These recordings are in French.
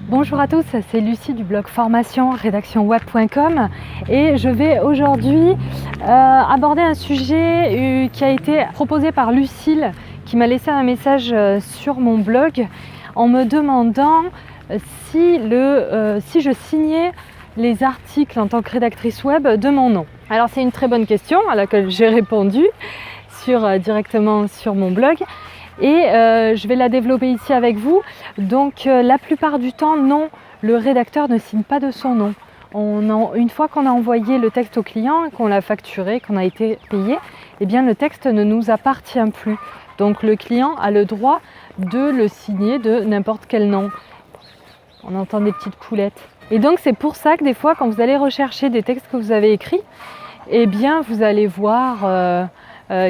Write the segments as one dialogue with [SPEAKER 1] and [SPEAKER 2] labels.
[SPEAKER 1] Bonjour à tous, c'est Lucie du blog formation rédactionweb.com et je vais aujourd'hui aborder un sujet qui a été proposé par Lucille qui m'a laissé un message sur mon blog en me demandant si je signais les articles en tant que rédactrice web de mon nom. Alors c'est une très bonne question à laquelle j'ai répondu directement sur mon blog. Et je vais la développer ici avec vous. Donc la plupart du temps, non, le rédacteur ne signe pas de son nom. Une fois qu'on a envoyé le texte au client, qu'on l'a facturé, qu'on a été payé, eh bien le texte ne nous appartient plus. Donc le client a le droit de le signer de n'importe quel nom. On entend des petites poulettes. Et donc c'est pour ça que des fois, quand vous allez rechercher des textes que vous avez écrits, eh bien vous allez voir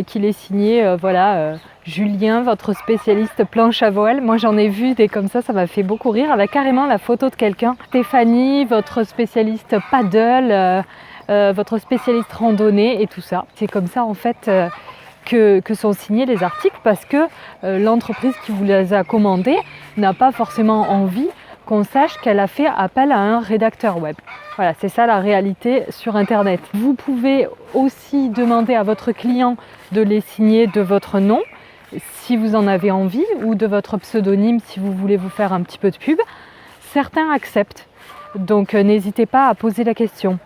[SPEAKER 1] qu'il est signé, Julien, votre spécialiste planche à voile. Moi j'en ai vu des comme ça m'a fait beaucoup rire, avec carrément la photo de quelqu'un. Stéphanie, votre spécialiste paddle, votre spécialiste randonnée et tout ça. C'est comme ça en fait que sont signés les articles parce que l'entreprise qui vous les a commandés n'a pas forcément envie qu'on sache qu'elle a fait appel à un rédacteur web. Voilà, c'est ça la réalité sur Internet. Vous pouvez aussi demander à votre client de les signer de votre nom, si vous en avez envie, ou de votre pseudonyme si vous voulez vous faire un petit peu de pub. Certains acceptent, donc n'hésitez pas à poser la question.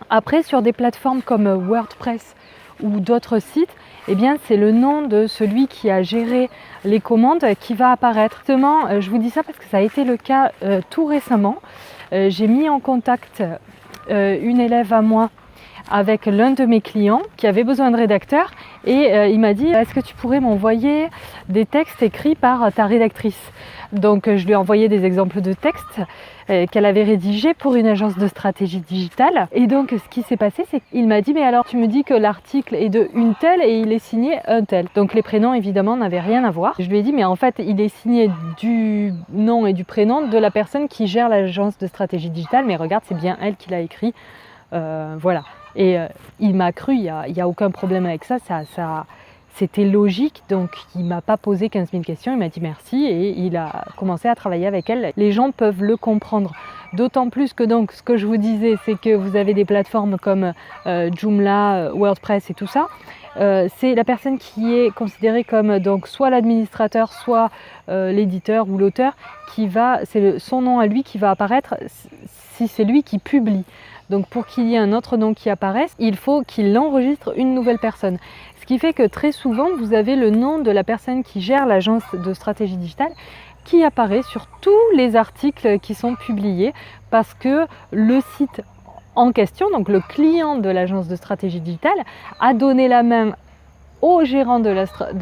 [SPEAKER 1] Après, sur des plateformes comme WordPress ou d'autres sites, eh bien, c'est le nom de celui qui a géré les commandes qui va apparaître. Justement, je vous dis ça parce que ça a été le cas tout récemment. J'ai mis en contact une élève à moi avec l'un de mes clients qui avait besoin de rédacteur et il m'a dit « Est-ce que tu pourrais m'envoyer des textes écrits par ta rédactrice ?» Donc je lui ai envoyé des exemples de textes qu'elle avait rédigés pour une agence de stratégie digitale. Et donc ce qui s'est passé, c'est qu'il m'a dit « Mais alors tu me dis que l'article est de une telle et il est signé un tel. » Donc les prénoms évidemment n'avaient rien à voir. Je lui ai dit « Mais en fait il est signé du nom et du prénom de la personne qui gère l'agence de stratégie digitale. Mais regarde, c'est bien elle qui l'a écrit. » Voilà. Et il m'a cru, il n'y a aucun problème avec ça, c'était logique, donc il ne m'a pas posé 15 000 questions, il m'a dit merci et il a commencé à travailler avec elle. Les gens peuvent le comprendre, d'autant plus que donc ce que je vous disais, c'est que vous avez des plateformes comme Joomla, WordPress et tout ça. C'est la personne qui est considérée comme donc soit l'administrateur, soit l'éditeur ou l'auteur, c'est son nom à lui qui va apparaître si c'est lui qui publie. Donc pour qu'il y ait un autre nom qui apparaisse, il faut qu'il enregistre une nouvelle personne. Ce qui fait que très souvent, vous avez le nom de la personne qui gère l'agence de stratégie digitale qui apparaît sur tous les articles qui sont publiés parce que le site en question, donc le client de l'agence de stratégie digitale, a donné la main au gérant de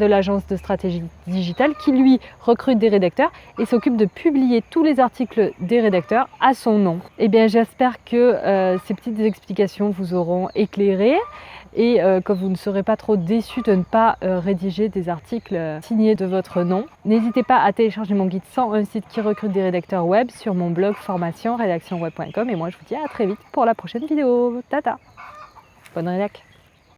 [SPEAKER 1] l'agence de stratégie digitale qui lui recrute des rédacteurs et s'occupe de publier tous les articles des rédacteurs à son nom. Eh bien j'espère que ces petites explications vous auront éclairé et que vous ne serez pas trop déçus de ne pas rédiger des articles signés de votre nom. N'hésitez pas à télécharger mon guide 101 sites qui recrutent des rédacteurs web sur mon blog formation rédactionweb.com et moi je vous dis à très vite pour la prochaine vidéo. Tata, bonne rédac.